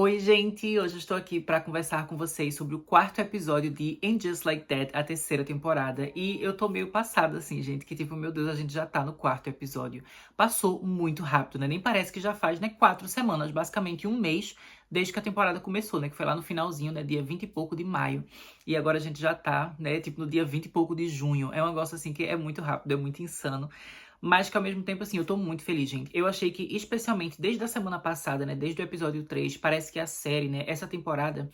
Oi, gente! Hoje eu estou aqui para conversar com vocês sobre o quarto episódio de And Just Like That, a terceira temporada. E eu tô meio passada, assim, gente, que tipo, meu Deus, a gente já tá no quarto episódio. Passou muito rápido, né? Nem parece que já faz, né, 4 semanas, basicamente um mês, desde que a temporada começou, né? Que foi lá no finalzinho, né, dia 20 e pouco de maio. E agora a gente já tá, né, tipo, no dia 20 e pouco de junho. É um negócio, assim, que é muito rápido, é muito insano. Mas que ao mesmo tempo, assim, eu tô muito feliz, gente. Eu achei que, especialmente desde a semana passada, né? Desde o episódio 3, parece que a série, né? Essa temporada,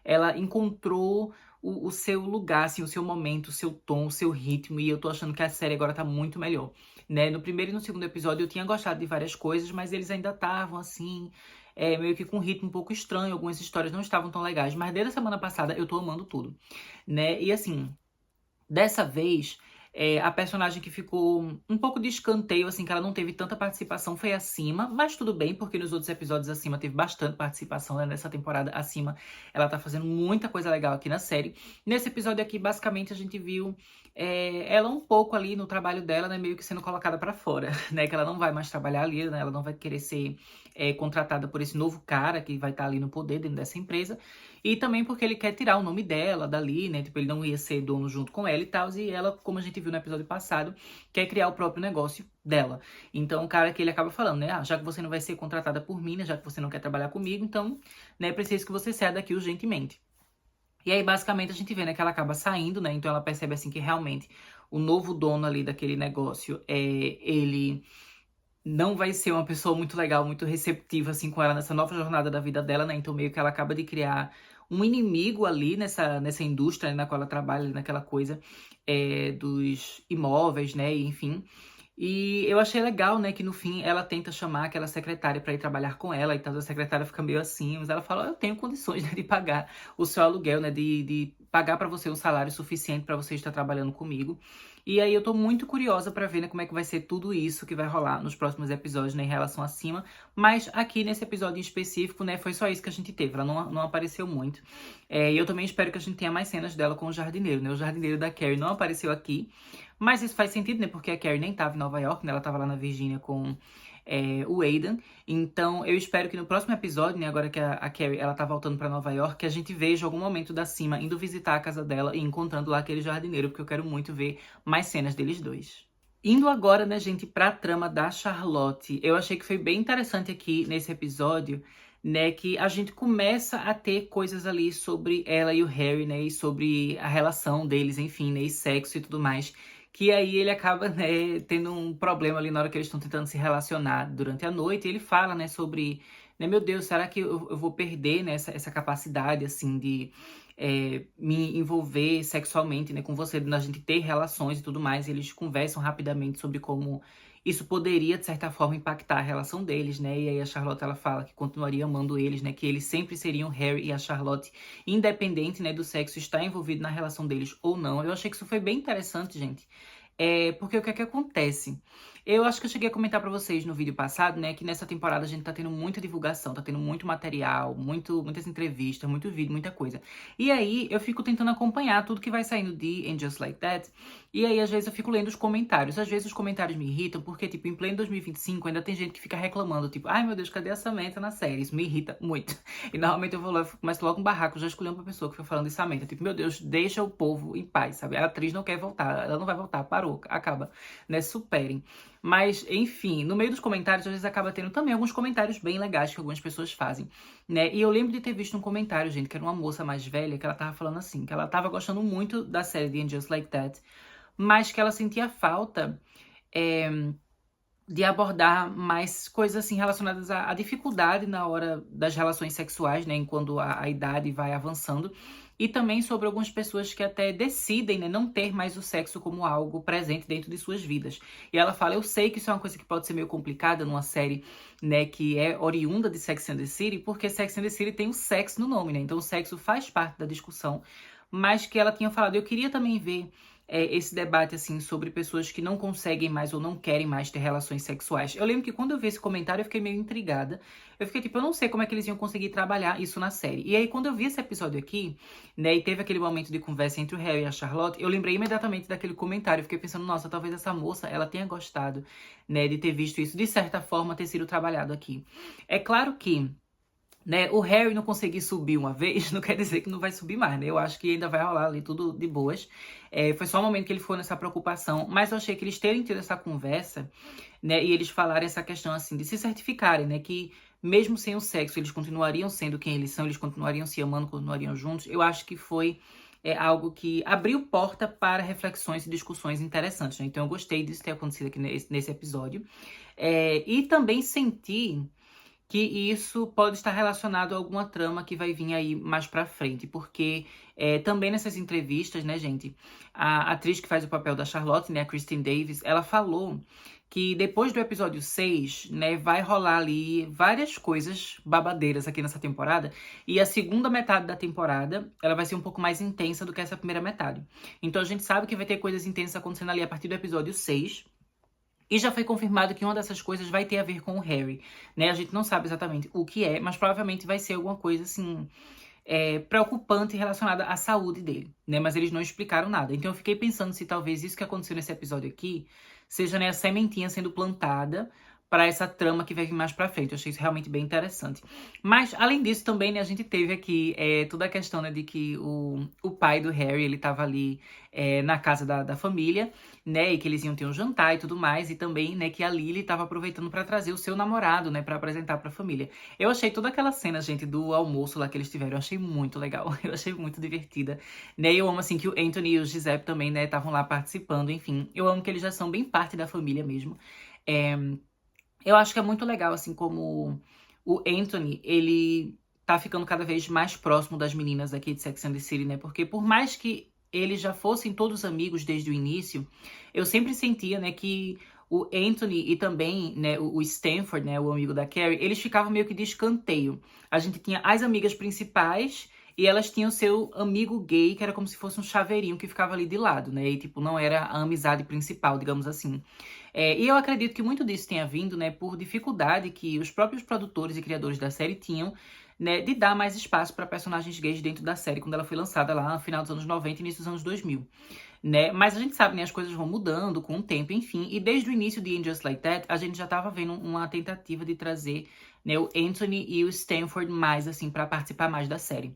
ela encontrou o seu lugar, assim, o seu momento, o seu tom, o seu ritmo. E eu tô achando que a série agora tá muito melhor, né? No primeiro e no segundo episódio eu tinha gostado de várias coisas, mas eles ainda estavam, assim, meio que com um ritmo um pouco estranho. Algumas histórias não estavam tão legais. Mas desde a semana passada eu tô amando tudo, né? E assim. Dessa vez, a personagem que ficou um pouco de escanteio, assim, que ela não teve tanta participação, foi a Cima. Mas tudo bem, porque nos outros episódios a Cima teve bastante participação, né? Nessa temporada, a Cima, ela tá fazendo muita coisa legal aqui na série. Nesse episódio aqui, basicamente, a gente viu ela um pouco ali no trabalho dela, né? Meio que sendo colocada pra fora, né? Que ela não vai mais trabalhar ali, né? Ela não vai querer ser contratada por esse novo cara que vai estar ali no poder dentro dessa empresa. E também porque ele quer tirar o nome dela dali, né? Tipo, ele não ia ser dono junto com ela e tal. E ela, como a gente viu no episódio passado, quer criar o próprio negócio dela. Então, o cara que ele acaba falando, né? Ah, já que você não vai ser contratada por mim, né? Já que você não quer trabalhar comigo, então, né? Preciso que você saia daqui urgentemente. E aí, basicamente, a gente vê, né, que ela acaba saindo, né? Então ela percebe, assim, que realmente o novo dono ali daquele negócio, ele não vai ser uma pessoa muito legal, muito receptiva, assim, com ela nessa nova jornada da vida dela, né? Então, meio que ela acaba de criar um inimigo ali nessa indústria, né, na qual ela trabalha, naquela coisa dos imóveis, né? E, enfim. E eu achei legal, né, que no fim ela tenta chamar aquela secretária pra ir trabalhar com ela e tal. A secretária fica meio assim, mas ela fala: "Eu tenho condições, né, de pagar o seu aluguel, né, de pagar pra você um salário suficiente pra você estar trabalhando comigo". E aí eu tô muito curiosa pra ver, né, como é que vai ser tudo isso que vai rolar nos próximos episódios, né, em relação a Cima. Mas aqui nesse episódio em específico, né, foi só isso que a gente teve. Ela não apareceu muito. E eu também espero que a gente tenha mais cenas dela com o jardineiro, né? O jardineiro da Carrie não apareceu aqui. Mas isso faz sentido, né? Porque a Carrie nem tava em Nova York, né? Ela tava lá na Virgínia com o Aidan. Então, eu espero que no próximo episódio, né? Agora que a Carrie, ela tá voltando pra Nova York, que a gente veja algum momento da Cima indo visitar a casa dela e encontrando lá aquele jardineiro, porque eu quero muito ver mais cenas deles dois. Indo agora, né, gente, pra trama da Charlotte. Eu achei que foi bem interessante aqui nesse episódio, né, que a gente começa a ter coisas ali sobre ela e o Harry, né, e sobre a relação deles, enfim, né, e sexo e tudo mais. Que aí ele acaba, né, tendo um problema ali na hora que eles estão tentando se relacionar durante a noite. E ele fala, né, sobre, né, meu Deus, será que eu vou perder, né, essa capacidade, assim, de me envolver sexualmente, né, com você, na gente ter relações e tudo mais. E eles conversam rapidamente sobre como isso poderia, de certa forma, impactar a relação deles, né? E aí a Charlotte, ela fala que continuaria amando eles, né? Que eles sempre seriam Harry e a Charlotte, independente, né, do sexo estar envolvido na relação deles ou não. Eu achei que isso foi bem interessante, gente. Porque o que é que acontece? Eu acho que eu cheguei a comentar pra vocês no vídeo passado, né, que nessa temporada a gente tá tendo muita divulgação, tá tendo muito material, muitas entrevistas, muito vídeo, muita coisa. E aí eu fico tentando acompanhar tudo que vai saindo de And Just Like That. E aí às vezes eu fico lendo os comentários. Às vezes os comentários me irritam porque, tipo, em pleno 2025 ainda tem gente que fica reclamando, tipo, ai meu Deus, cadê a Samantha na série? Isso me irrita muito. E normalmente eu vou lá, começo logo um barraco, já escolhi uma pessoa que foi falando de Samantha. Tipo, meu Deus, deixa o povo em paz, sabe? A atriz não quer voltar, ela não vai voltar, parou, acaba, né? Superem. Mas, enfim, no meio dos comentários, às vezes acaba tendo também alguns comentários bem legais que algumas pessoas fazem, né? E eu lembro de ter visto um comentário, gente, que era uma moça mais velha, que ela tava falando assim, que ela tava gostando muito da série de And Just Like That, mas que ela sentia falta de abordar mais coisas assim relacionadas à dificuldade na hora das relações sexuais, né, enquanto a idade vai avançando, e também sobre algumas pessoas que até decidem, né, não ter mais o sexo como algo presente dentro de suas vidas. E ela fala: eu sei que isso é uma coisa que pode ser meio complicada numa série, né, que é oriunda de Sex and the City, porque Sex and the City tem o sexo no nome, né, então o sexo faz parte da discussão, mas que ela tinha falado, eu queria também ver esse debate, assim, sobre pessoas que não conseguem mais ou não querem mais ter relações sexuais. Eu lembro que quando eu vi esse comentário, eu fiquei meio intrigada. Eu fiquei tipo, eu não sei como é que eles iam conseguir trabalhar isso na série. E aí, quando eu vi esse episódio aqui, né, e teve aquele momento de conversa entre o Harry e a Charlotte, eu lembrei imediatamente daquele comentário. Eu fiquei pensando, nossa, talvez essa moça, ela tenha gostado, né, de ter visto isso, de certa forma, ter sido trabalhado aqui. É claro que né? O Harry não conseguir subir uma vez, não quer dizer que não vai subir mais, né? Eu acho que ainda vai rolar ali tudo de boas. Foi só um momento que ele ficou nessa preocupação, mas eu achei que eles terem tido essa conversa, né? E eles falarem essa questão, assim, de se certificarem, né? Que mesmo sem o sexo, eles continuariam sendo quem eles são, eles continuariam se amando, continuariam juntos. Eu acho que foi algo que abriu porta para reflexões e discussões interessantes, né? Então eu gostei disso ter acontecido aqui nesse episódio. E também senti que isso pode estar relacionado a alguma trama que vai vir aí mais pra frente, porque também nessas entrevistas, né, gente, a atriz que faz o papel da Charlotte, né, a Kristen Davis, ela falou que depois do episódio 6, né, vai rolar ali várias coisas babadeiras aqui nessa temporada, e a segunda metade da temporada, ela vai ser um pouco mais intensa do que essa primeira metade. Então a gente sabe que vai ter coisas intensas acontecendo ali a partir do episódio 6, e já foi confirmado que uma dessas coisas vai ter a ver com o Harry, né? A gente não sabe exatamente o que é, mas provavelmente vai ser alguma coisa, assim, preocupante relacionada à saúde dele, né? Mas eles não explicaram nada. Então eu fiquei pensando se talvez isso que aconteceu nesse episódio aqui seja, né, a sementinha sendo plantada para essa trama que vai vir mais pra frente. Eu achei isso realmente bem interessante. Mas, além disso, também, né, a gente teve aqui toda a questão, né, de que o pai do Harry, ele tava ali na casa da família, né, e que eles iam ter um jantar e tudo mais, e também, né, que a Lily tava aproveitando pra trazer o seu namorado, né, pra apresentar pra família. Eu achei toda aquela cena, gente, do almoço lá que eles tiveram, eu achei muito legal, eu achei muito divertida, né, e eu amo, assim, que o Anthony e o Giuseppe também, né, estavam lá participando, enfim, eu amo que eles já são bem parte da família mesmo. É, eu acho que é muito legal, assim, como o Anthony, ele tá ficando cada vez mais próximo das meninas aqui de Sex and the City, né? Porque por mais que eles já fossem todos amigos desde o início, eu sempre sentia, né, que o Anthony e também, né, o Stanford, né, o amigo da Carrie, eles ficavam meio que de escanteio. A gente tinha as amigas principais e elas tinham seu amigo gay, que era como se fosse um chaveirinho que ficava ali de lado, né? E, tipo, não era a amizade principal, digamos assim. E eu acredito que muito disso tenha vindo, né, por dificuldade que os próprios produtores e criadores da série tinham, né, de dar mais espaço para personagens gays dentro da série, quando ela foi lançada lá no final dos anos 90 e início dos anos 2000, né? Mas a gente sabe, né, as coisas vão mudando com o tempo, enfim, e desde o início de And Just Like That, a gente já estava vendo uma tentativa de trazer, né, o Anthony e o Stanford mais, assim, para participar mais da série.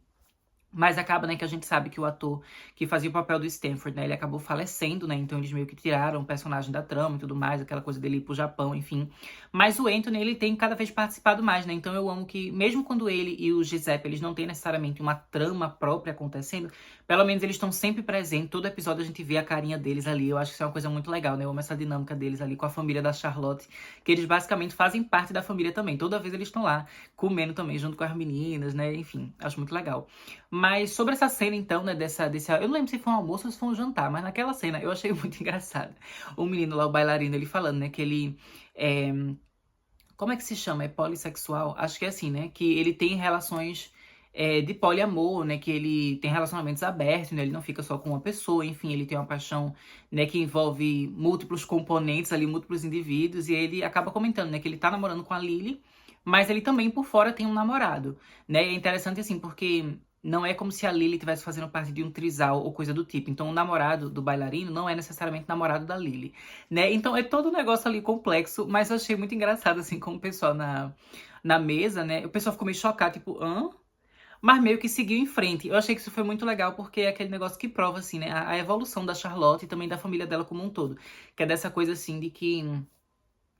Mas acaba, né, que a gente sabe que o ator que fazia o papel do Stanford, né, ele acabou falecendo, né, então eles meio que tiraram o personagem da trama e tudo mais, aquela coisa dele ir pro Japão, enfim. Mas o Anthony, ele tem cada vez participado mais, né, então eu amo que, mesmo quando ele e o Giuseppe, eles não têm necessariamente uma trama própria acontecendo, pelo menos eles estão sempre presentes, todo episódio a gente vê a carinha deles ali, eu acho que isso é uma coisa muito legal, né, eu amo essa dinâmica deles ali com a família da Charlotte, que eles basicamente fazem parte da família também, toda vez eles estão lá, comendo também, junto com as meninas, né, enfim, acho muito legal. Mas sobre essa cena, então, né, eu não lembro se foi um almoço ou se foi um jantar, mas naquela cena eu achei muito engraçado. O menino lá, o bailarino, ele falando, né, que ele é... Como é que se chama? É polissexual? Acho que é assim, né? Que ele tem relações de poliamor, né? Que ele tem relacionamentos abertos, né? Ele não fica só com uma pessoa, enfim, ele tem uma paixão, né, que envolve múltiplos componentes ali, múltiplos indivíduos, e ele acaba comentando, né, que ele tá namorando com a Lily, mas ele também por fora tem um namorado, né? E é interessante assim, porque não é como se a Lily estivesse fazendo parte de um trisal ou coisa do tipo. Então, o namorado do bailarino não é necessariamente namorado da Lily, né? Então, é todo um negócio ali complexo, mas eu achei muito engraçado, assim, como o pessoal na mesa, né? O pessoal ficou meio chocado, tipo, hã? Mas meio que seguiu em frente. Eu achei que isso foi muito legal, porque é aquele negócio que prova, assim, né? A evolução da Charlotte e também da família dela como um todo. Que é dessa coisa, assim, de que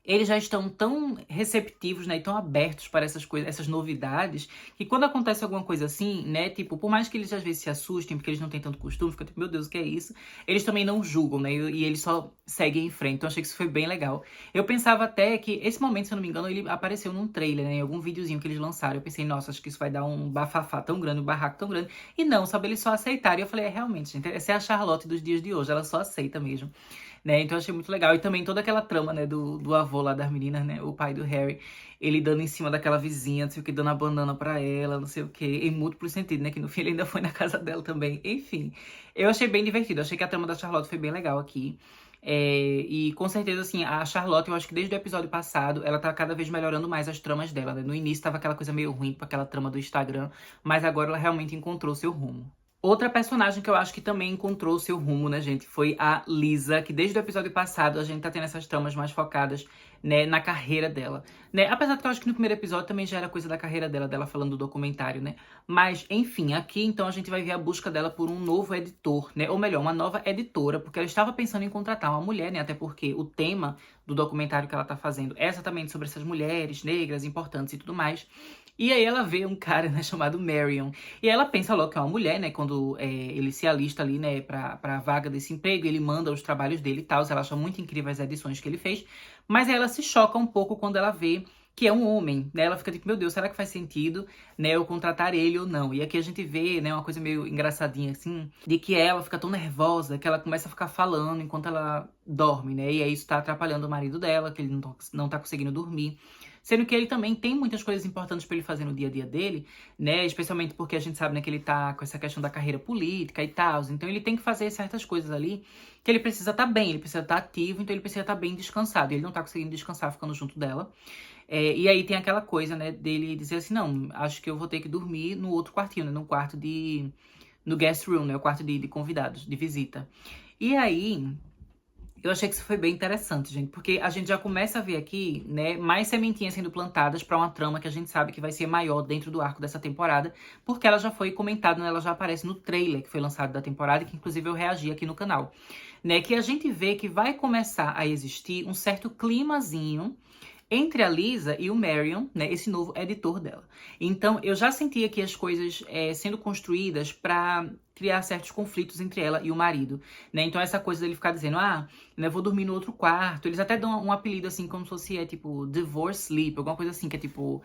eles já estão tão receptivos, né, e tão abertos para essas coisas, essas novidades, que quando acontece alguma coisa assim, né, tipo, por mais que eles às vezes se assustem, porque eles não têm tanto costume, fica tipo, meu Deus, o que é isso? Eles também não julgam, né, e eles só seguem em frente. Então, achei que isso foi bem legal. Eu pensava até que esse momento, se eu não me engano, ele apareceu num trailer, né, em algum videozinho que eles lançaram. Eu pensei, nossa, acho que isso vai dar um bafafá tão grande, um barraco tão grande. E não, sabe, eles só aceitaram. E eu falei, realmente, gente, essa é a Charlotte dos dias de hoje, ela só aceita mesmo, né? Então eu achei muito legal. E também toda aquela trama, né, do avô lá das meninas, né? O pai do Harry, ele dando em cima daquela vizinha, não sei o que, dando a banana pra ela, não sei o que, em múltiplo sentido, né? Que no fim ele ainda foi na casa dela também. Enfim, eu achei bem divertido. Achei que a trama da Charlotte foi bem legal aqui. E com certeza, assim, a Charlotte, eu acho que desde o episódio passado, ela tá cada vez melhorando mais as tramas dela, né? No início tava aquela coisa meio ruim com aquela trama do Instagram, mas agora ela realmente encontrou seu rumo. Outra personagem que eu acho que também encontrou o seu rumo, né, gente, foi a Lisa, que desde o episódio passado a gente tá tendo essas tramas mais focadas, né, na carreira dela, né? Apesar de que eu acho que no primeiro episódio também já era coisa da carreira dela, dela falando do documentário, né? Mas, enfim, aqui então a gente vai ver a busca dela por um novo editor, né? Ou melhor, uma nova editora, porque ela estava pensando em contratar uma mulher, né? Até porque o tema do documentário que ela tá fazendo é exatamente sobre essas mulheres negras importantes e tudo mais. E aí ela vê um cara, né, chamado Marion. E ela pensa logo que é uma mulher, né? Quando ele se alista ali, né, pra vaga desse emprego, ele manda os trabalhos dele e tal. Ela acha muito incrível as edições que ele fez. Mas aí ela se choca um pouco quando ela vê que é um homem, né? Ela fica tipo, meu Deus, será que faz sentido, né, eu contratar ele ou não? E aqui a gente vê, né, uma coisa meio engraçadinha, assim, de que ela fica tão nervosa que ela começa a ficar falando enquanto ela dorme, né? E aí isso tá atrapalhando o marido dela, que ele não tá conseguindo dormir. Sendo que ele também tem muitas coisas importantes pra ele fazer no dia a dia dele, né? Especialmente porque a gente sabe, né, que ele tá com essa questão da carreira política e tal. Então ele tem que fazer certas coisas ali que ele precisa estar bem, ele precisa estar ativo, então ele precisa estar bem descansado. Ele não tá conseguindo descansar ficando junto dela. E aí tem aquela coisa, né, dele dizer assim, não, acho que eu vou ter que dormir no outro quartinho, né? No quarto de... No guest room, né? O quarto de convidados, de visita. E aí... Eu achei que isso foi bem interessante, gente, porque a gente já começa a ver aqui, né, mais sementinhas sendo plantadas pra uma trama que a gente sabe que vai ser maior dentro do arco dessa temporada, porque ela já foi comentada, né, ela já aparece no trailer que foi lançado da temporada, que inclusive eu reagi aqui no canal, né, que a gente vê que vai começar a existir um certo climazinho entre a Lisa e o Marion, né, esse novo editor dela. Então, eu já senti aqui as coisas sendo construídas pra criar certos conflitos entre ela e o marido, né? Então, essa coisa dele ficar dizendo, né, vou dormir no outro quarto. Eles até dão um apelido, assim, como se fosse, tipo, divorce sleep, alguma coisa assim, que é, tipo,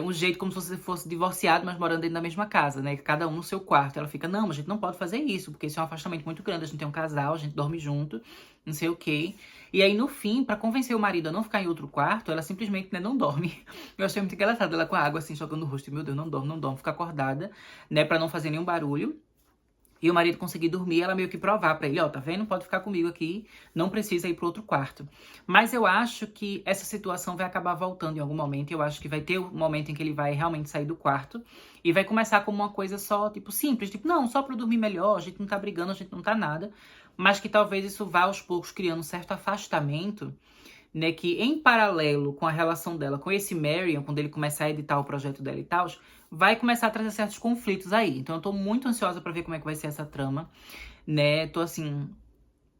um jeito como se você fosse divorciado, mas morando dentro da mesma casa, né? Cada um no seu quarto. Ela fica, não, a gente não pode fazer isso, porque isso é um afastamento muito grande. A gente tem um casal, a gente dorme junto, não sei o quê. E aí, no fim, pra convencer o marido a não ficar em outro quarto, ela simplesmente, né, não dorme. Eu achei muito engraçado ela com a água, assim, jogando no rosto. Meu Deus, não dorme, não dorme. Fica acordada, né, pra não fazer nenhum barulho. E o marido conseguir dormir, ela meio que provar pra ele, ó, tá vendo? Pode ficar comigo aqui, não precisa ir pro outro quarto. Mas eu acho que essa situação vai acabar voltando em algum momento. Eu acho que vai ter um momento em que ele vai realmente sair do quarto e vai começar como uma coisa só, tipo, simples. Tipo, não, só pra eu dormir melhor, a gente não tá brigando, a gente não tá nada. Mas que talvez isso vá aos poucos criando um certo afastamento, né, que em paralelo com a relação dela com esse Marion, quando ele começar a editar o projeto dela e tal, vai começar a trazer certos conflitos aí. Então eu tô muito ansiosa pra ver como é que vai ser essa trama, né? Tô assim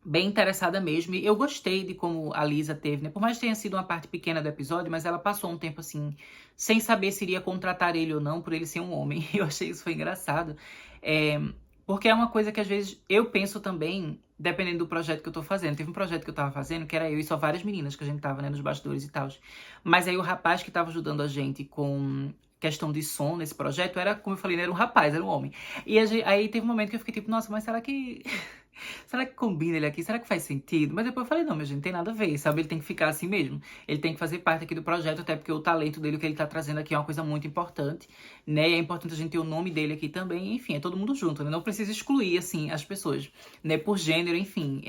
bem interessada mesmo. E eu gostei de como a Lisa teve, né? Por mais que tenha sido uma parte pequena do episódio, mas ela passou um tempo assim sem saber se iria contratar ele ou não por ele ser um homem. Eu achei isso foi engraçado. É, porque é uma coisa que às vezes eu penso também, dependendo do projeto que eu tô fazendo. Teve um projeto que eu tava fazendo, que era eu e só várias meninas que a gente tava, né, nos bastidores e tal. Mas aí o rapaz que tava ajudando a gente com questão de som nesse projeto era, como eu falei, não era um rapaz, era um homem. E aí teve um momento que eu fiquei tipo, nossa, mas será que... Será que combina ele aqui? Será que faz sentido? Mas depois eu falei, não, meu gente, não tem nada a ver, sabe? Ele tem que ficar assim mesmo. Ele tem que fazer parte aqui do projeto, até porque o talento dele, o que ele tá trazendo aqui é uma coisa muito importante, né? E é importante a gente ter o nome dele aqui também, enfim, é todo mundo junto, né? Não precisa excluir, assim, as pessoas, né? Por gênero, enfim.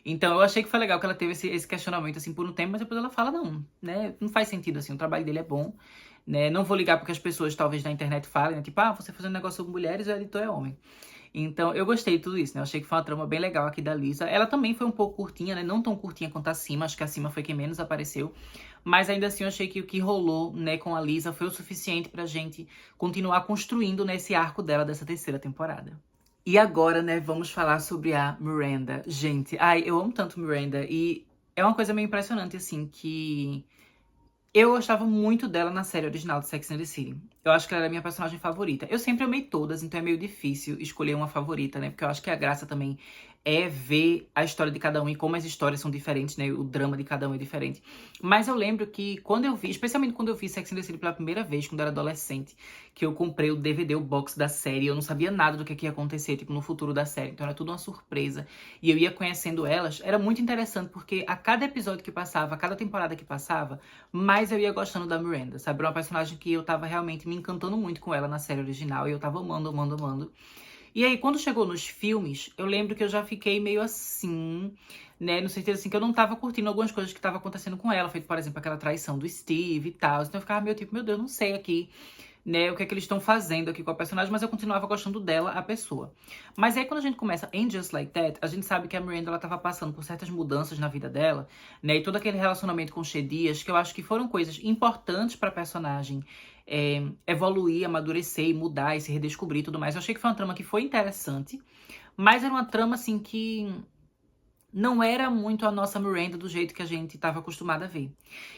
Então eu achei que foi legal que ela teve esse questionamento, assim, por um tempo, mas depois ela fala, não, né? Não faz sentido, assim, o trabalho dele é bom, né? Não vou ligar porque as pessoas, talvez, na internet falem, né? Tipo, você fazendo negócio sobre mulheres e o editor é homem. Então, eu gostei de tudo isso, né? Eu achei que foi uma trama bem legal aqui da Lisa. Ela também foi um pouco curtinha, né? Não tão curtinha quanto a Cima. Acho que a Cima foi quem menos apareceu. Mas ainda assim, eu achei que o que rolou, né, com a Lisa foi o suficiente pra gente continuar construindo nesse arco dela dessa terceira temporada. E agora, né, vamos falar sobre a Miranda. Gente, eu amo tanto Miranda. E é uma coisa meio impressionante, assim, que... Eu gostava muito dela na série original de Sex and the City. Eu acho que ela era a minha personagem favorita. Eu sempre amei todas, então é meio difícil escolher uma favorita, né? Porque eu acho que a graça também é ver a história de cada um e como as histórias são diferentes, né? O drama de cada um é diferente. Mas eu lembro que quando eu vi, especialmente quando eu vi Sex and the City pela primeira vez, quando eu era adolescente, que eu comprei o DVD, o box da série, eu não sabia nada do que ia acontecer, tipo, no futuro da série. Então era tudo uma surpresa. E eu ia conhecendo elas. Era muito interessante, porque a cada episódio que passava, a cada temporada que passava, mais eu ia gostando da Miranda, sabe? Era uma personagem que eu tava realmente me encantando muito com ela na série original. E eu tava amando, amando, amando. E aí, quando chegou nos filmes, eu lembro que eu já fiquei meio assim, né? No sentido assim, que eu não tava curtindo algumas coisas que estavam acontecendo com ela. Feito, por exemplo, aquela traição do Steve e tal. Então eu ficava meio tipo, meu Deus, não sei aqui, né, o que é que eles estão fazendo aqui com a personagem, mas eu continuava gostando dela, a pessoa. Mas aí quando a gente começa em Just Like That, a gente sabe que a Miranda, ela tava passando por certas mudanças na vida dela, né, e todo aquele relacionamento com Che Dias, que eu acho que foram coisas importantes pra personagem evoluir, amadurecer e mudar e se redescobrir e tudo mais. Eu achei que foi uma trama que foi interessante, mas era uma trama, assim, que não era muito a nossa Miranda do jeito que a gente estava acostumado a ver.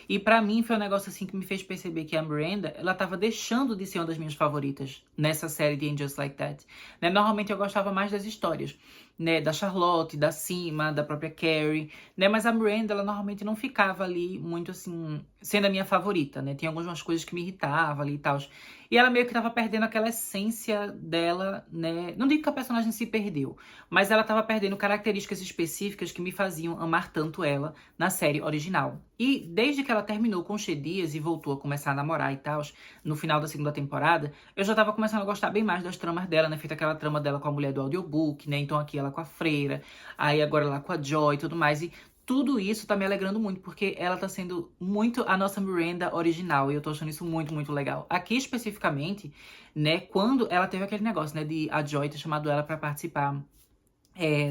E pra mim foi um negócio assim que me fez perceber que a Miranda, ela tava deixando de ser uma das minhas favoritas nessa série de And Just Like That. Né? Normalmente eu gostava mais das histórias, né, da Charlotte, da Sima, da própria Carrie, né, mas a Miranda, ela normalmente não ficava ali muito assim, sendo a minha favorita, né, tinha algumas coisas que me irritavam ali e tal. E ela meio que tava perdendo aquela essência dela, né, não digo que a personagem se perdeu, mas ela tava perdendo características específicas que me faziam amar tanto ela na série original. E desde que ela terminou com Che Dias e voltou a começar a namorar e tal, no final da segunda temporada, eu já tava começando a gostar bem mais das tramas dela, né? Feita aquela trama dela com a mulher do audiobook, né? Então aqui ela com a freira, aí agora ela com a Joy e tudo mais. E tudo isso tá me alegrando muito, porque ela tá sendo muito a nossa Miranda original. E eu tô achando isso muito, muito legal. Aqui especificamente, né? Quando ela teve aquele negócio, né? De a Joy ter chamado ela pra participar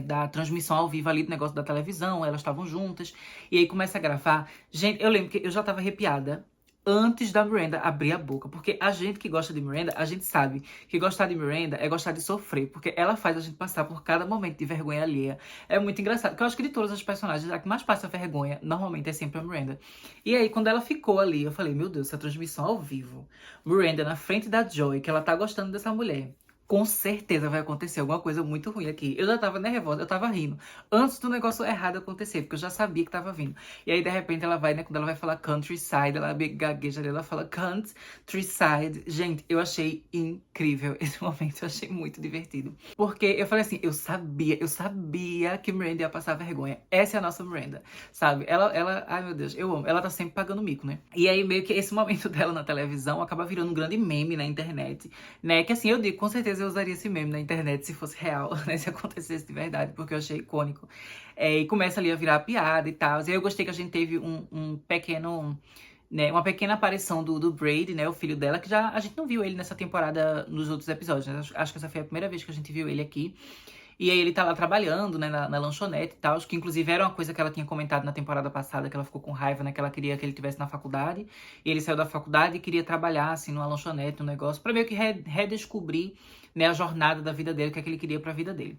da transmissão ao vivo ali do negócio da televisão, elas estavam juntas, e aí começa a gravar. Gente, eu lembro que eu já tava arrepiada antes da Miranda abrir a boca, porque a gente que gosta de Miranda, a gente sabe que gostar de Miranda é gostar de sofrer, porque ela faz a gente passar por cada momento de vergonha alheia. É muito engraçado, porque eu acho que de todas as personagens, a que mais passa vergonha, normalmente é sempre a Miranda. E aí, quando ela ficou ali, eu falei, meu Deus, essa transmissão ao vivo, Miranda na frente da Joy, que ela tá gostando dessa mulher, com certeza vai acontecer alguma coisa muito ruim aqui. Eu já tava nervosa, eu tava rindo. Antes do negócio errado acontecer, porque eu já sabia que tava vindo. E aí, de repente, ela vai, né? Quando ela vai falar countryside, ela gagueja ali, ela fala countryside. Gente, eu achei incrível esse momento. Eu achei muito divertido. Porque eu falei assim, eu sabia que Miranda ia passar vergonha. Essa é a nossa Miranda, sabe? Ai meu Deus, eu amo. Ela tá sempre pagando mico, né? E aí, meio que esse momento dela na televisão acaba virando um grande meme na internet, né? Que assim, eu digo, com certeza eu usaria esse meme na internet se fosse real, né? Se acontecesse de verdade, porque eu achei icônico. E começa ali a virar piada e tal. E aí eu gostei que a gente teve um pequeno, né, uma pequena aparição do Brady, né, o filho dela, que já a gente não viu ele nessa temporada nos outros episódios, né? Acho que essa foi a primeira vez que a gente viu ele aqui. E aí ele tá lá trabalhando, né, na lanchonete e tal, que inclusive era uma coisa que ela tinha comentado na temporada passada, que ela ficou com raiva, né, que ela queria que ele estivesse na faculdade. E ele saiu da faculdade e queria trabalhar, assim, numa lanchonete, um negócio, pra meio que redescobrir, né, a jornada da vida dele, o que é que ele queria pra vida dele.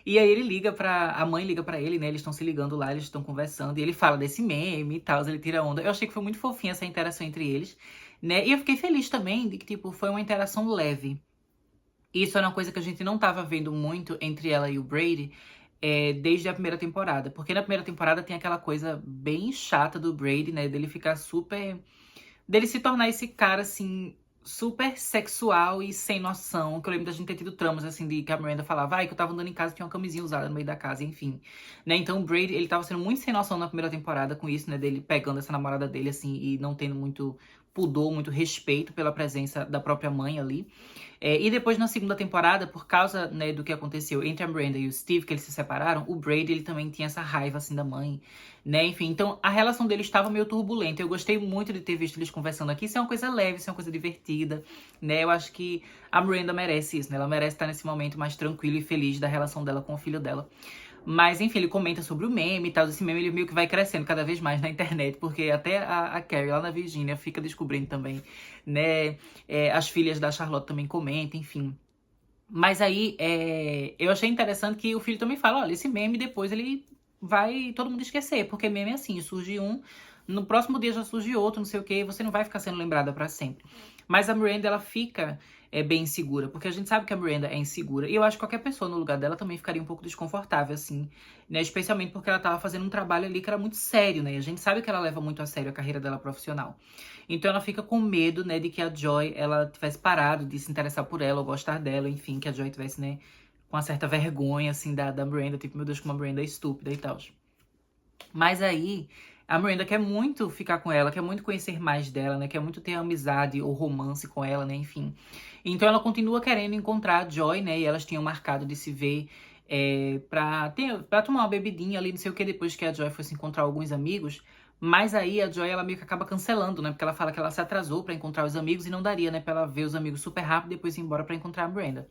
E aí ele liga a mãe liga pra ele, né, eles estão se ligando lá, eles estão conversando, e ele fala desse meme e tal, ele tira onda. Eu achei que foi muito fofinha essa interação entre eles, né, e eu fiquei feliz também de que, tipo, foi uma interação leve. Isso era uma coisa que a gente não tava vendo muito entre ela e o Brady desde a primeira temporada. Porque na primeira temporada tem aquela coisa bem chata do Brady, né? Dele ficar super... Dele se tornar esse cara, assim, super sexual e sem noção. Que eu lembro da gente ter tido tramas, assim, de que a Miranda falava, ai, que eu tava andando em casa e tinha uma camisinha usada no meio da casa, enfim. Né? Então o Brady, ele tava sendo muito sem noção na primeira temporada com isso, né? Dele pegando essa namorada dele, assim, e não tendo muito pudor, muito respeito pela presença da própria mãe ali. E depois, na segunda temporada, por causa, né, do que aconteceu entre a Miranda e o Steve, que eles se separaram, o Brady, ele também tinha essa raiva, assim, da mãe, né? Enfim, então a relação deles estava meio turbulenta. Eu gostei muito de ter visto eles conversando aqui. Isso é uma coisa leve, isso é uma coisa divertida, né? Eu acho que a Miranda merece isso, né? Ela merece estar nesse momento mais tranquilo e feliz da relação dela com o filho dela. Mas, enfim, ele comenta sobre o meme e tal. Esse meme, ele meio que vai crescendo cada vez mais na internet, porque até a Carrie, lá na Virgínia, fica descobrindo também, né? As filhas da Charlotte também comentam, enfim. Mas aí, eu achei interessante que o filho também fala, olha, esse meme depois ele vai todo mundo esquecer, porque meme é assim, surge um, no próximo dia já surge outro, não sei o quê, e você não vai ficar sendo lembrada pra sempre. Mas a Miranda, ela fica bem insegura, porque a gente sabe que a Miranda é insegura, e eu acho que qualquer pessoa no lugar dela também ficaria um pouco desconfortável, assim, né, especialmente porque ela tava fazendo um trabalho ali que era muito sério, né, e a gente sabe que ela leva muito a sério a carreira dela profissional. Então ela fica com medo, né, de que a Joy, ela tivesse parado de se interessar por ela, ou gostar dela, enfim, que a Joy tivesse, né, com uma certa vergonha, assim, da Miranda, tipo, meu Deus, como a Miranda é estúpida e tal. Mas aí, a Miranda quer muito ficar com ela, quer muito conhecer mais dela, né? Quer muito ter amizade ou romance com ela, né? Enfim. Então ela continua querendo encontrar a Joy, né? E elas tinham marcado de se ver pra tomar uma bebidinha ali, não sei o que, depois que a Joy fosse encontrar alguns amigos. Mas aí a Joy, ela meio que acaba cancelando, né? Porque ela fala que ela se atrasou pra encontrar os amigos e não daria, né? Pra ela ver os amigos super rápido e depois ir embora pra encontrar a Miranda.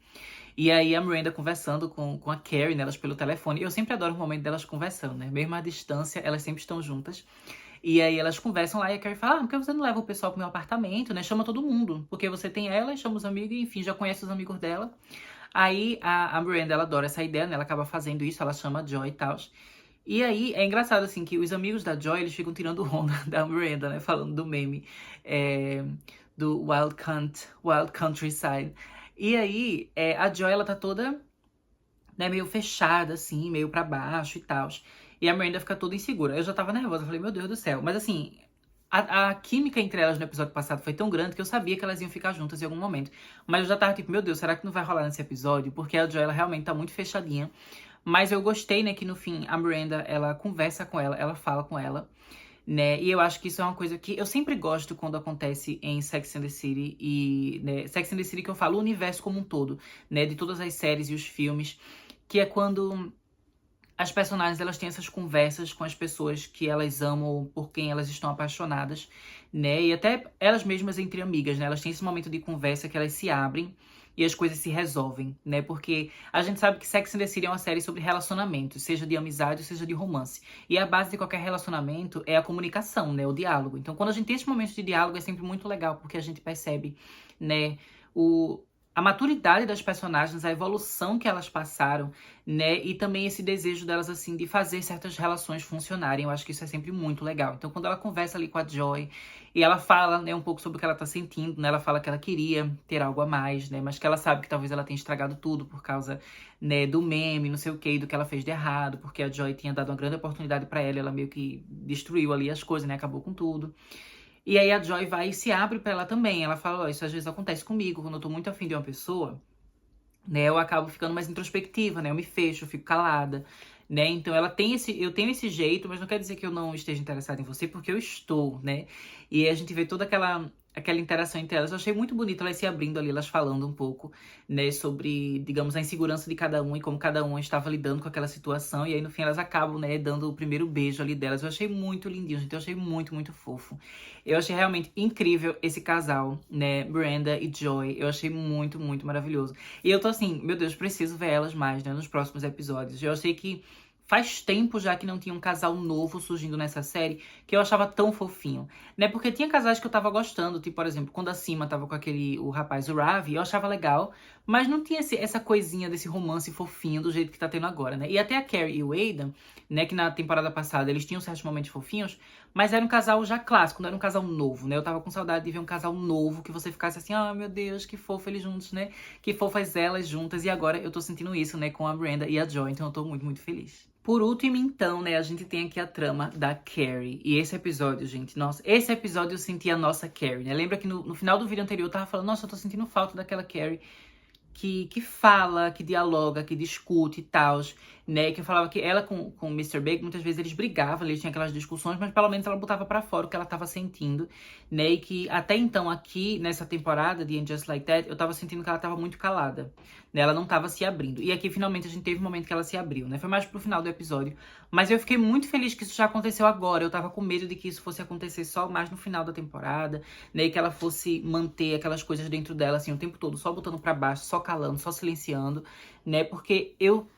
E aí a Miranda conversando com a Carrie, né? Elas pelo telefone. Eu sempre adoro o momento delas conversando, né? Mesmo à distância, elas sempre estão juntas. E aí elas conversam lá e a Carrie fala, por que você não leva o pessoal pro meu apartamento, né? Chama todo mundo. Porque você tem ela, chama os amigos, e, enfim, já conhece os amigos dela. Aí a Miranda, ela adora essa ideia, né? Ela acaba fazendo isso, ela chama a Joy e tal. E aí, é engraçado, assim, que os amigos da Joy, eles ficam tirando onda da Miranda, né? Falando do meme é, do Wild Countryside. E aí, a Joy, ela tá toda, né, meio fechada, assim, meio pra baixo e tal. E a Miranda fica toda insegura. Eu já tava nervosa, eu falei, meu Deus do céu. Mas assim, a química entre elas no episódio passado foi tão grande que eu sabia que elas iam ficar juntas em algum momento. Mas eu já tava tipo, meu Deus, será que não vai rolar nesse episódio? Porque a Joy, ela realmente tá muito fechadinha. Mas eu gostei, né, que no fim a Miranda, ela conversa com ela fala com ela, né? E eu acho que isso é uma coisa que eu sempre gosto quando acontece em Sex and the City e, né, Sex and the City que eu falo, o universo como um todo, né, de todas as séries e os filmes, que é quando as personagens, elas têm essas conversas com as pessoas que elas amam ou por quem elas estão apaixonadas, né? E até elas mesmas entre amigas, né? Elas têm esse momento de conversa que elas se abrem e as coisas se resolvem, né? Porque a gente sabe que Sex and the City é uma série sobre relacionamento, seja de amizade ou seja de romance. E a base de qualquer relacionamento é a comunicação, né? O diálogo. Então, quando a gente tem esse momento de diálogo, é sempre muito legal, porque a gente percebe, né? A maturidade das personagens, a evolução que elas passaram, né? E também esse desejo delas, assim, de fazer certas relações funcionarem. Eu acho que isso é sempre muito legal. Então, quando ela conversa ali com a Joy e ela fala, né, um pouco sobre o que ela tá sentindo, né? Ela fala que ela queria ter algo a mais, né? Mas que ela sabe que talvez ela tenha estragado tudo por causa, né, do meme, não sei o quê, do que ela fez de errado, porque a Joy tinha dado uma grande oportunidade pra ela e ela meio que destruiu ali as coisas, né? Acabou com tudo. E aí a Joy vai e se abre pra ela também. Ela fala, ó, isso às vezes acontece comigo, quando eu tô muito afim de uma pessoa, né, eu acabo ficando mais introspectiva, né, eu me fecho, eu fico calada, né, então eu tenho esse jeito, mas não quer dizer que eu não esteja interessada em você, porque eu estou, né, e aí a gente vê toda aquela interação entre elas. Eu achei muito bonito elas se abrindo ali, elas falando um pouco, né, sobre, digamos, a insegurança de cada um e como cada um estava lidando com aquela situação, e aí no fim elas acabam, né, dando o primeiro beijo ali delas. Eu achei muito lindinho, gente, eu achei muito, muito fofo. Eu achei realmente incrível esse casal, né, Miranda e Joy, eu achei muito, muito maravilhoso. E eu tô assim, meu Deus, preciso ver elas mais, né, nos próximos episódios. Eu achei que faz tempo já que não tinha um casal novo surgindo nessa série que eu achava tão fofinho, né? Porque tinha casais que eu tava gostando, tipo, por exemplo, quando a Sima tava com o rapaz, o Ravi, eu achava legal, mas não tinha essa coisinha desse romance fofinho do jeito que tá tendo agora, né? E até a Carrie e o Aidan, né, que na temporada passada eles tinham certos momentos fofinhos, mas era um casal já clássico, não era um casal novo, né? Eu tava com saudade de ver um casal novo, que você ficasse assim, ah, meu Deus, que fofo eles juntos, né? Que fofas elas juntas, e agora eu tô sentindo isso, né, com a Miranda e a Joy, então eu tô muito, muito feliz. Por último, então, né, a gente tem aqui a trama da Carrie. E esse episódio, gente, nossa, esse episódio eu senti a nossa Carrie, né? Lembra que no final do vídeo anterior eu tava falando, nossa, eu tô sentindo falta daquela Carrie que fala, que dialoga, que discute e tal, né? Que eu falava que ela com o Mr. Big, muitas vezes eles brigavam, eles tinham aquelas discussões, mas pelo menos ela botava pra fora o que ela tava sentindo, né? E que até então aqui, nessa temporada de And Just Like That, eu tava sentindo que ela tava muito calada, né? Ela não tava se abrindo. E aqui, finalmente, a gente teve um momento que ela se abriu, né? Foi mais pro final do episódio. Mas eu fiquei muito feliz que isso já aconteceu agora. Eu tava com medo de que isso fosse acontecer só mais no final da temporada, né? E que ela fosse manter aquelas coisas dentro dela, assim, o tempo todo, só botando pra baixo, só calando, só silenciando, né? Porque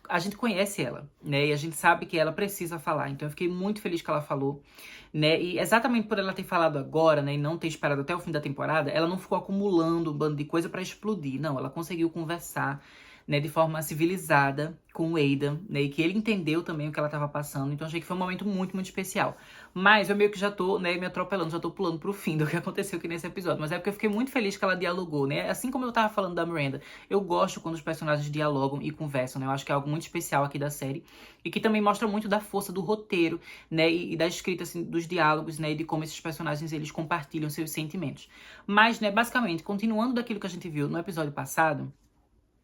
a gente conhece ela, né? E a gente sabe que ela precisa falar. Então eu fiquei muito feliz que ela falou, né? E exatamente por ela ter falado agora, né? E não ter esperado até o fim da temporada, ela não ficou acumulando um bando de coisa pra explodir. Não, ela conseguiu conversar, né, de forma civilizada com o Aidan, né, e que ele entendeu também o que ela tava passando. Então achei que foi um momento muito, muito especial. Mas eu meio que já tô, né, me atropelando, já tô pulando pro fim do que aconteceu aqui nesse episódio. Mas é porque eu fiquei muito feliz que ela dialogou, né? Assim como eu tava falando da Miranda, eu gosto quando os personagens dialogam e conversam, né? Eu acho que é algo muito especial aqui da série. E que também mostra muito da força do roteiro, né, e da escrita, assim, dos diálogos, né, e de como esses personagens, eles compartilham seus sentimentos. Mas, né, basicamente, continuando daquilo que a gente viu no episódio passado,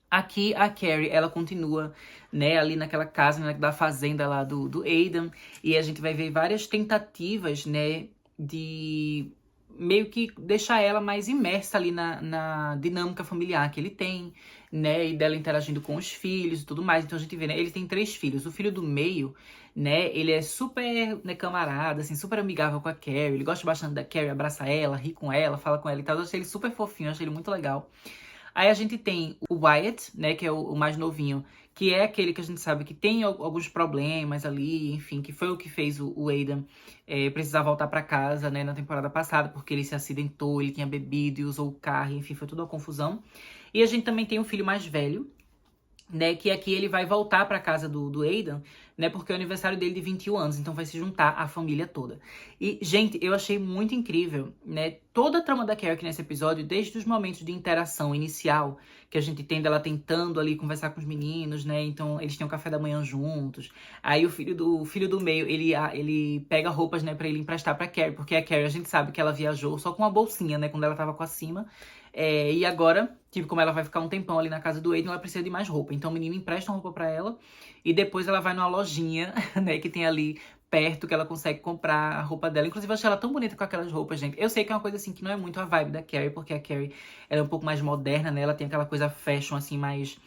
aqui a Carrie, ela continua, né, ali naquela casa, né, da fazenda lá do Aidan, e a gente vai ver várias tentativas, né, de meio que deixar ela mais imersa ali na dinâmica familiar que ele tem, né? E dela interagindo com os filhos e tudo mais. Então a gente vê, né? Ele tem 3 filhos. O filho do meio, né? Ele é super, né, camarada, assim, super amigável com a Carrie. Ele gosta bastante da Carrie, abraça ela, ri com ela, fala com ela e tal. Eu achei ele super fofinho, eu achei ele muito legal. Aí a gente tem o Wyatt, né, que é o mais novinho, que é aquele que a gente sabe que tem alguns problemas ali, enfim, que foi o que fez o Aidan precisar voltar pra casa, né, na temporada passada, porque ele se acidentou, ele tinha bebido e usou o carro, enfim, foi tudo uma confusão. E a gente também tem o filho mais velho, né, que aqui ele vai voltar pra casa do Aidan, né, porque é o aniversário dele de 21 anos, então vai se juntar a família toda. E, gente, eu achei muito incrível, né, toda a trama da Carrie aqui nesse episódio, desde os momentos de interação inicial, que a gente tem dela tentando ali conversar com os meninos, né, então eles têm o café da manhã juntos, aí o filho do meio, ele pega roupas, né, pra ele emprestar pra Carrie, porque a Carrie, a gente sabe que ela viajou só com uma bolsinha, né, quando ela tava com a Cima, e agora, tipo, como ela vai ficar um tempão ali na casa do Aidan, ela precisa de mais roupa. Então o menino empresta uma roupa pra ela e depois ela vai numa lojinha, né, que tem ali perto que ela consegue comprar a roupa dela. Inclusive, eu achei ela tão bonita com aquelas roupas, gente. Eu sei que é uma coisa assim que não é muito a vibe da Carrie, porque a Carrie ela é um pouco mais moderna, né? Ela tem aquela coisa fashion, assim, mais.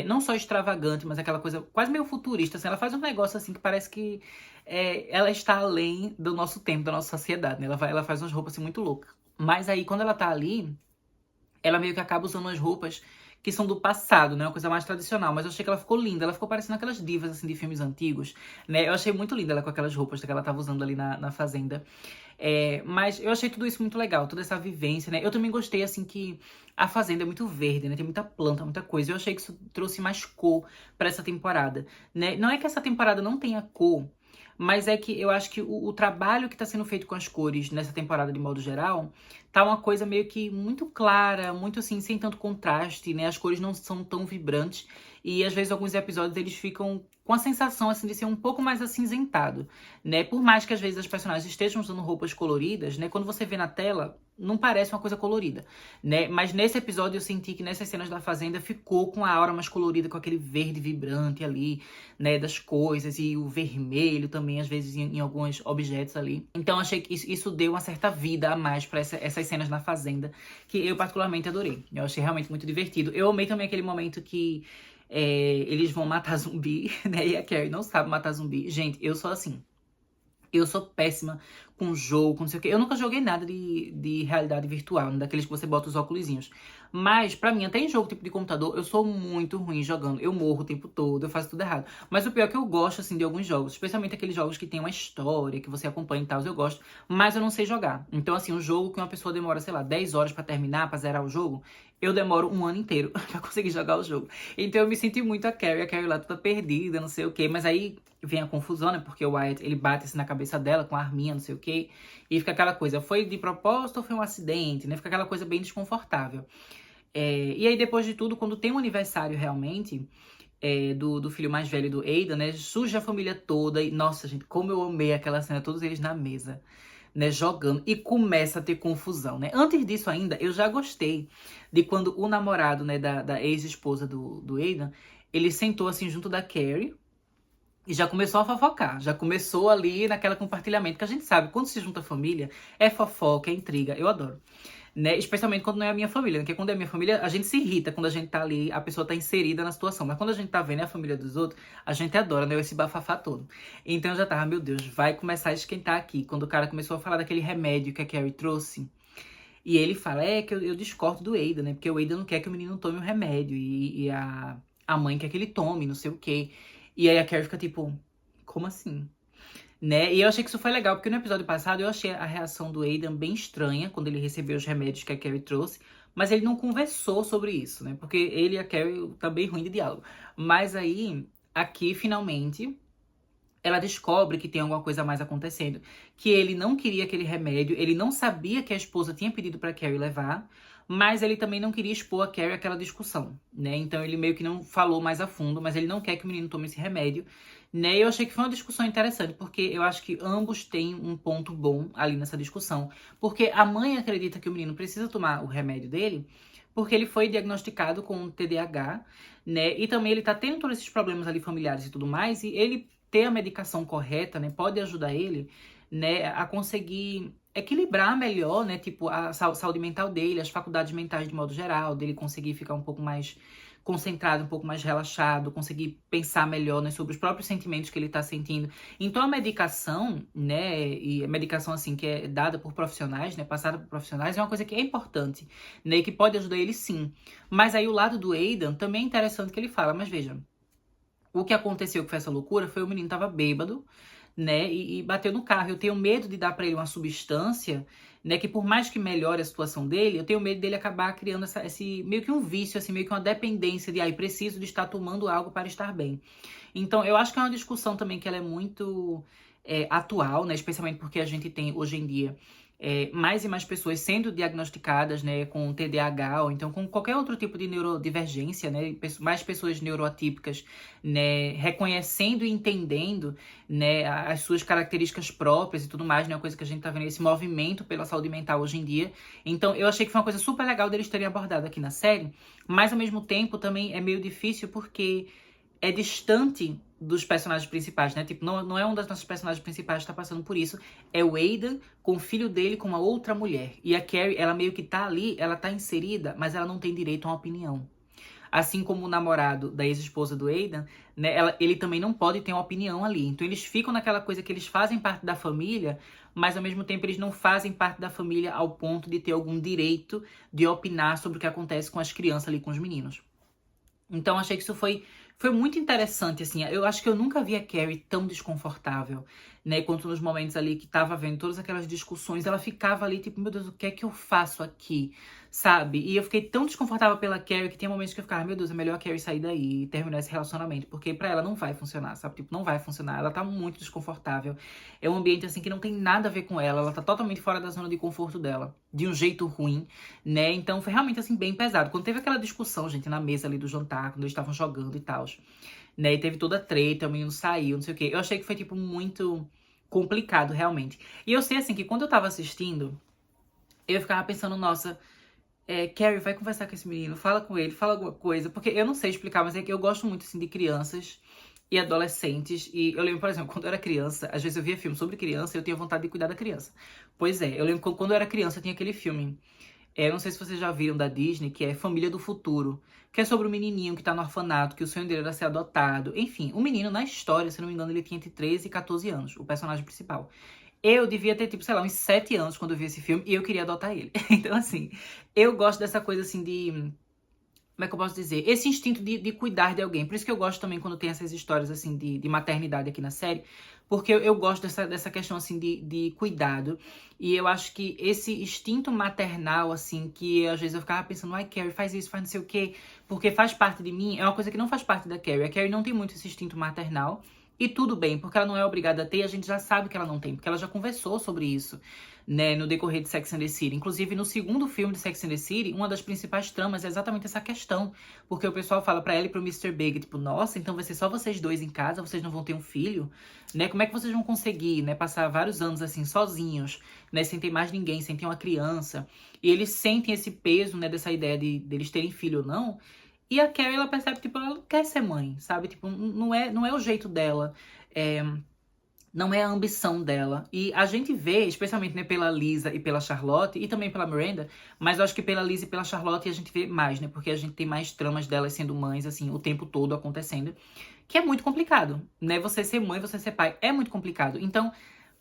Não só extravagante, mas aquela coisa quase meio futurista. Assim, ela faz um negócio assim que parece que ela está além do nosso tempo, da nossa sociedade, né? Ela faz umas roupas assim muito loucas. Mas aí, quando ela tá ali, ela meio que acaba usando umas roupas que são do passado, né? Uma coisa mais tradicional. Mas eu achei que ela ficou linda. Ela ficou parecendo aquelas divas, assim, de filmes antigos, né? Eu achei muito linda ela com aquelas roupas que ela tava usando ali na fazenda. Mas eu achei tudo isso muito legal, toda essa vivência, né? Eu também gostei, assim, que a fazenda é muito verde, né? Tem muita planta, muita coisa. Eu achei que isso trouxe mais cor pra essa temporada, né? Não é que essa temporada não tenha cor, mas é que eu acho que o trabalho que tá sendo feito com as cores nessa temporada, de modo geral, tá uma coisa meio que muito clara, muito assim, sem tanto contraste, né? As cores não são tão vibrantes. E às vezes alguns episódios eles ficam com a sensação assim de ser um pouco mais acinzentado, né? Por mais que às vezes as personagens estejam usando roupas coloridas, né? Quando você vê na tela, não parece uma coisa colorida, né? Mas nesse episódio eu senti que nessas cenas da fazenda ficou com a aura mais colorida, com aquele verde vibrante ali, né? Das coisas e o vermelho também às vezes em alguns objetos ali. Então achei que isso deu uma certa vida a mais para essas cenas na fazenda, que eu particularmente adorei. Eu achei realmente muito divertido. Eu amei também aquele momento que eles vão matar zumbi, né? E a Carrie não sabe matar zumbi. Gente, eu sou assim. Eu sou péssima com jogo, com não sei o quê. Eu nunca joguei nada de realidade virtual, né? Daqueles que você bota os óculosinhos. Mas, pra mim, até em jogo tipo de computador, eu sou muito ruim jogando. Eu morro o tempo todo, eu faço tudo errado. Mas o pior é que eu gosto, assim, de alguns jogos. Especialmente aqueles jogos que tem uma história, que você acompanha e tal, eu gosto. Mas eu não sei jogar. Então, assim, um jogo que uma pessoa demora, sei lá, 10 horas pra terminar, pra zerar o jogo, eu demoro um ano inteiro pra conseguir jogar o jogo. Então eu me senti muito a Carrie lá toda perdida, não sei o quê. Mas aí vem a confusão, né? Porque o Wyatt, ele bate assim na cabeça dela com a arminha, não sei o quê. E fica aquela coisa, foi de propósito ou foi um acidente, né? Fica aquela coisa bem desconfortável. E aí, depois de tudo, quando tem um aniversário realmente, do filho mais velho do Aidan, né? Surge a família toda e, nossa, gente, como eu amei aquela cena, todos eles na mesa, né? Jogando e começa a ter confusão, né? Antes disso ainda, eu já gostei de quando o namorado, né, da ex-esposa do Aidan, ele sentou assim junto da Carrie, e já começou a fofocar, já começou ali naquela compartilhamento, que a gente sabe, quando se junta a família, é fofoca, é intriga, eu adoro. Né? Especialmente quando não é a minha família, né? Porque quando é a minha família, a gente se irrita quando a gente tá ali, a pessoa tá inserida na situação. Mas quando a gente tá vendo a família dos outros, a gente adora, né? Esse bafafá todo. Então eu já tava, meu Deus, vai começar a esquentar aqui. Quando o cara começou a falar daquele remédio que a Carrie trouxe, e ele fala, que eu discordo do Aidan, né? Porque o Aidan não quer que o menino tome o remédio, e a mãe quer que ele tome, não sei o quê. E aí a Carrie fica tipo, como assim? Né? E eu achei que isso foi legal, porque no episódio passado eu achei a reação do Aidan bem estranha quando ele recebeu os remédios que a Carrie trouxe, mas ele não conversou sobre isso, né? Porque ele e a Carrie tá bem ruim de diálogo. Mas aí, aqui, finalmente, ela descobre que tem alguma coisa a mais acontecendo. Que ele não queria aquele remédio, ele não sabia que a esposa tinha pedido pra Carrie levar, mas ele também não queria expor a Carrie àquela discussão, né? Então ele meio que não falou mais a fundo, mas ele não quer que o menino tome esse remédio, né? Eu achei que foi uma discussão interessante, porque eu acho que ambos têm um ponto bom ali nessa discussão. Porque a mãe acredita que o menino precisa tomar o remédio dele, porque ele foi diagnosticado com TDAH, né? E também ele tá tendo todos esses problemas ali familiares e tudo mais, e ele ter a medicação correta, né, pode ajudar ele, né, a conseguir equilibrar melhor, né, tipo, a saúde mental dele, as faculdades mentais de modo geral, dele conseguir ficar um pouco mais concentrado, um pouco mais relaxado, conseguir pensar melhor, né, sobre os próprios sentimentos que ele tá sentindo. Então a medicação, né, e a medicação assim que é dada por profissionais, né, passada por profissionais, é uma coisa que é importante, né, e que pode ajudar ele sim. Mas aí o lado do Aidan também é interessante que ele fala, mas veja, o que aconteceu que foi essa loucura foi o menino tava bêbado, né, e bateu no carro. Eu tenho medo de dar pra ele uma substância, né, que por mais que melhore a situação dele, eu tenho medo dele acabar criando esse meio que um vício, assim, meio que uma dependência de, preciso de estar tomando algo para estar bem. Então, eu acho que é uma discussão também que ela é muito atual, né, especialmente porque a gente tem hoje em dia mais e mais pessoas sendo diagnosticadas, né, com TDAH ou então com qualquer outro tipo de neurodivergência, né, mais pessoas neuroatípicas, né, reconhecendo e entendendo, né, as suas características próprias e tudo mais, né, uma coisa que a gente tá vendo, esse movimento pela saúde mental hoje em dia. Então, eu achei que foi uma coisa super legal deles terem abordado aqui na série, mas ao mesmo tempo também é meio difícil porque é distante dos personagens principais, né? Tipo, não é um das nossas personagens principais que tá passando por isso. É o Aidan com o filho dele com uma outra mulher. E a Carrie, ela meio que tá ali, ela tá inserida, mas ela não tem direito a uma opinião. Assim como o namorado da ex-esposa do Aidan, né? Ele também não pode ter uma opinião ali. Então eles ficam naquela coisa que eles fazem parte da família, mas ao mesmo tempo eles não fazem parte da família ao ponto de ter algum direito de opinar sobre o que acontece com as crianças ali, com os meninos. Então achei que isso foi muito interessante, assim. Eu acho que eu nunca vi a Carrie tão desconfortável, né? Quanto nos momentos ali que tava vendo todas aquelas discussões, ela ficava ali, tipo, meu Deus, o que é que eu faço aqui? Sabe? E eu fiquei tão desconfortável pela Carrie que tinha momentos que eu ficava, meu Deus, é melhor a Carrie sair daí e terminar esse relacionamento, porque pra ela não vai funcionar, sabe? Tipo, não vai funcionar. Ela tá muito desconfortável. É um ambiente, assim, que não tem nada a ver com ela. Ela tá totalmente fora da zona de conforto dela, de um jeito ruim, né? Então foi realmente, assim, bem pesado. Quando teve aquela discussão, gente, na mesa ali do jantar, quando eles estavam jogando e tal, né? E teve toda a treta, o menino saiu, não sei o quê. Eu achei que foi, tipo, muito complicado, realmente. E eu sei, assim, que quando eu tava assistindo, eu ficava pensando, nossa, Carrie, vai conversar com esse menino, fala com ele, fala alguma coisa. Porque eu não sei explicar, mas é que eu gosto muito, assim, de crianças e adolescentes. E eu lembro, por exemplo, quando eu era criança, às vezes eu via filme sobre criança e eu tinha vontade de cuidar da criança. Pois é, eu lembro que quando eu era criança, tinha aquele filme. Eu não sei se vocês já viram da Disney, que é Família do Futuro, que é sobre o menininho que tá no orfanato, que o sonho dele era ser adotado. Enfim, o menino, na história, se não me engano, ele tinha entre 13 e 14 anos, o personagem principal. Eu devia ter, tipo, sei lá, uns 7 anos quando eu vi esse filme e eu queria adotar ele. Então, assim, eu gosto dessa coisa, assim, de como é que eu posso dizer? Esse instinto de cuidar de alguém. Por isso que eu gosto também quando tem essas histórias, assim, de maternidade aqui na série. Porque eu gosto dessa questão, assim, de cuidado. E eu acho que esse instinto maternal, assim, que às vezes eu ficava pensando, ai, Carrie, faz isso, faz não sei o quê, porque faz parte de mim, é uma coisa que não faz parte da Carrie. A Carrie não tem muito esse instinto maternal. E tudo bem, porque ela não é obrigada a ter, a gente já sabe que ela não tem, porque ela já conversou sobre isso, né, no decorrer de Sex and the City. Inclusive, no segundo filme de Sex and the City, uma das principais tramas é exatamente essa questão, porque o pessoal fala pra ela e pro Mr. Big, tipo, nossa, então vai ser só vocês dois em casa, vocês não vão ter um filho, né, como é que vocês vão conseguir, né, passar vários anos assim, sozinhos, né, sem ter mais ninguém, sem ter uma criança, e eles sentem esse peso, né, dessa ideia de deles terem filho ou não. E a Carrie, ela percebe, tipo, ela não quer ser mãe, sabe? Tipo, não é o jeito dela. É, não é a ambição dela. E a gente vê, especialmente, né, pela Lisa e pela Charlotte, e também pela Miranda, mas eu acho que pela Lisa e pela Charlotte a gente vê mais, né? Porque a gente tem mais tramas delas sendo mães, assim, o tempo todo acontecendo. Que é muito complicado, né? Você ser mãe, você ser pai, é muito complicado. Então,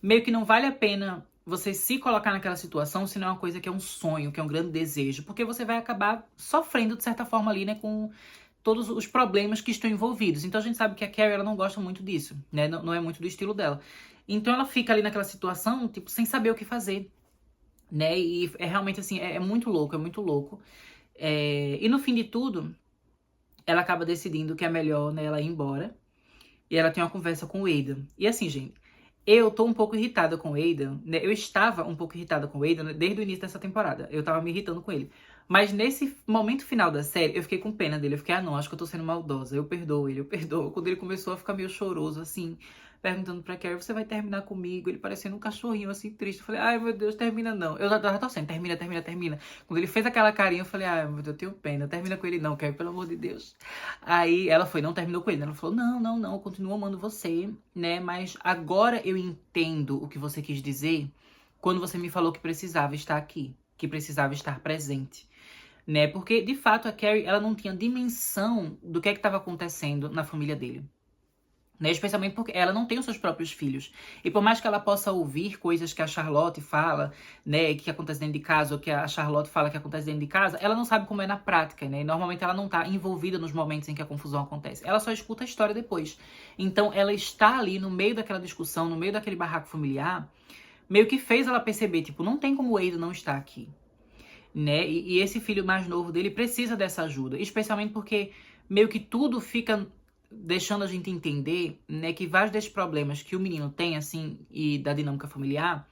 meio que não vale a pena você se colocar naquela situação se não é uma coisa que é um sonho, que é um grande desejo. Porque você vai acabar sofrendo, de certa forma, ali, né, com todos os problemas que estão envolvidos. Então a gente sabe que a Carrie, ela não gosta muito disso, né? Não é muito do estilo dela. Então ela fica ali naquela situação, tipo, sem saber o que fazer, né? E é realmente assim, é muito louco, é muito louco. E no fim de tudo, ela acaba decidindo que é melhor, né, ela ir embora. E ela tem uma conversa com o Aidan. E assim, gente, eu tô um pouco irritada com o Aidan, né? Eu estava um pouco irritada com o Aidan, né, desde o início dessa temporada. Eu tava me irritando com ele. Mas nesse momento final da série, eu fiquei com pena dele. Eu fiquei, ah, não, acho que eu tô sendo maldosa. Eu perdoo ele, eu perdoo. Quando ele começou a ficar meio choroso, assim, perguntando pra Carrie, você vai terminar comigo? Ele parecendo um cachorrinho, assim, triste. Eu falei, ai, meu Deus, termina não. Eu já tava torcendo, termina, termina, termina. Quando ele fez aquela carinha, eu falei, ai, meu Deus, eu tenho pena. Termina com ele não, Carrie, pelo amor de Deus. Aí ela foi, não terminou com ele. Ela falou, não, não, não, eu continuo amando você, né? Mas agora eu entendo o que você quis dizer quando você me falou que precisava estar aqui, que precisava estar presente, né? Porque, de fato, a Carrie, ela não tinha dimensão do que estava acontecendo na família dele. Né? Especialmente porque ela não tem os seus próprios filhos. E por mais que ela possa ouvir coisas que a Charlotte fala, né, que acontece dentro de casa, ou que a Charlotte fala que acontece dentro de casa, ela não sabe como é na prática, né? E normalmente ela não tá envolvida nos momentos em que a confusão acontece. Ela só escuta a história depois. Então ela está ali no meio daquela discussão, no meio daquele barraco familiar, meio que fez ela perceber, tipo, não tem como o Wade não estar aqui, né? E esse filho mais novo dele precisa dessa ajuda, especialmente porque meio que tudo fica deixando a gente entender, né, que vários desses problemas que o menino tem, assim, e da dinâmica familiar,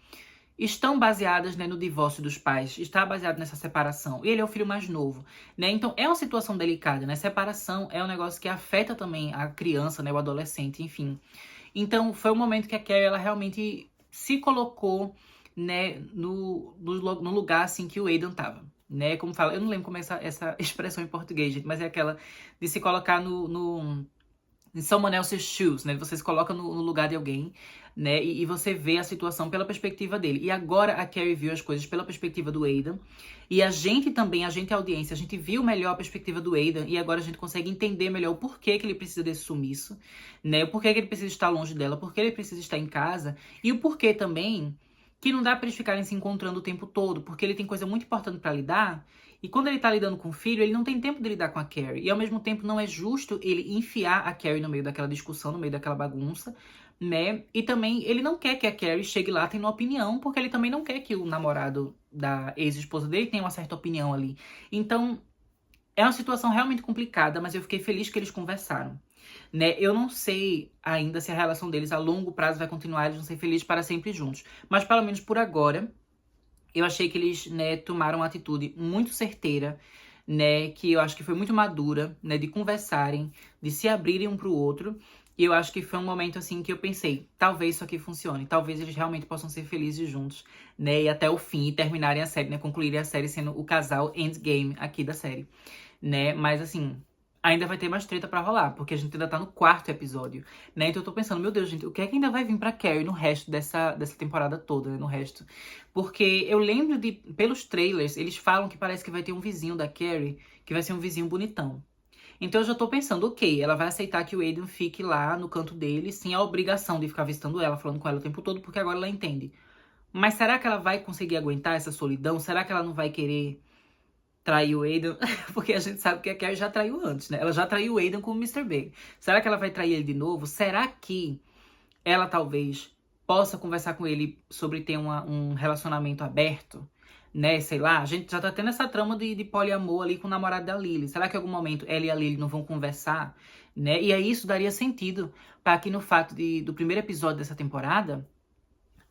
estão baseadas, né, no divórcio dos pais, está baseado nessa separação. E ele é o filho mais novo, né? Então é uma situação delicada, né? Separação é um negócio que afeta também a criança, né, o adolescente, enfim. Então foi um momento que a Carrie, ela realmente se colocou, né, no lugar, assim, que o Aidan tava. Né, como fala, eu não lembro como é essa expressão em português, gente, mas é aquela de se colocar em someone else's shoes, né? Você se coloca no lugar de alguém, né? E você vê a situação pela perspectiva dele. E agora a Carrie viu as coisas pela perspectiva do Aidan. E a gente também, a gente audiência, a gente viu melhor a perspectiva do Aidan. E agora a gente consegue entender melhor o porquê que ele precisa desse sumiço, né? O porquê que ele precisa estar longe dela, o porquê ele precisa estar em casa. E o porquê também que não dá pra eles ficarem se encontrando o tempo todo, porque ele tem coisa muito importante pra lidar. E quando ele tá lidando com o filho, ele não tem tempo de lidar com a Carrie. E ao mesmo tempo não é justo ele enfiar a Carrie no meio daquela discussão, no meio daquela bagunça, né? E também ele não quer que a Carrie chegue lá tendo uma opinião, porque ele também não quer que o namorado da ex-esposa dele tenha uma certa opinião ali. Então, é uma situação realmente complicada, mas eu fiquei feliz que eles conversaram. Né? Eu não sei ainda se a relação deles a longo prazo vai continuar, eles vão ser felizes para sempre juntos. Mas pelo menos por agora, eu achei que eles, né, tomaram uma atitude muito certeira, né, que eu acho que foi muito madura, né, de conversarem, de se abrirem um pro outro. E eu acho que foi um momento, assim, que eu pensei, talvez isso aqui funcione, talvez eles realmente possam ser felizes juntos, né, e até o fim, e terminarem a série, né, concluírem a série sendo o casal endgame aqui da série, né, mas assim, ainda vai ter mais treta pra rolar, porque a gente ainda tá no 4º episódio, né? Então eu tô pensando, meu Deus, gente, o que é que ainda vai vir pra Carrie no resto dessa temporada toda, né? No resto. Porque eu lembro de, pelos trailers, eles falam que parece que vai ter um vizinho da Carrie, que vai ser um vizinho bonitão. Então eu já tô pensando, ok, ela vai aceitar que o Aidan fique lá no canto dele, sem a obrigação de ficar visitando ela, falando com ela o tempo todo, porque agora ela entende. Mas será que ela vai conseguir aguentar essa solidão? Será que ela não vai querer trair o Aidan? Porque a gente sabe que a Carrie já traiu antes, né? Ela já traiu o Aidan com o Mr. Big. Será que ela vai trair ele de novo? Será que ela talvez possa conversar com ele sobre ter um relacionamento aberto? Né? Sei lá, a gente já tá tendo essa trama de poliamor ali com o namorado da Lily. Será que em algum momento ela e a Lily não vão conversar? Né? E aí isso daria sentido para que no fato do primeiro episódio dessa temporada,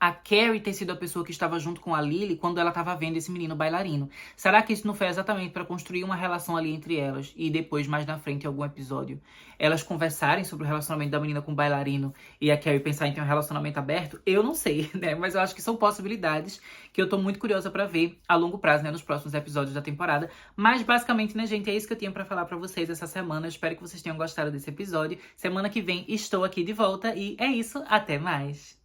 a Carrie ter sido a pessoa que estava junto com a Lily quando ela estava vendo esse menino bailarino. Será que isso não foi exatamente para construir uma relação ali entre elas e depois, mais na frente, em algum episódio, elas conversarem sobre o relacionamento da menina com o bailarino e a Carrie pensar em ter um relacionamento aberto? Eu não sei, né? Mas eu acho que são possibilidades que eu tô muito curiosa para ver a longo prazo, né? Nos próximos episódios da temporada. Mas, basicamente, né, gente, é isso que eu tinha para falar para vocês essa semana. Espero que vocês tenham gostado desse episódio. Semana que vem estou aqui de volta e é isso. Até mais!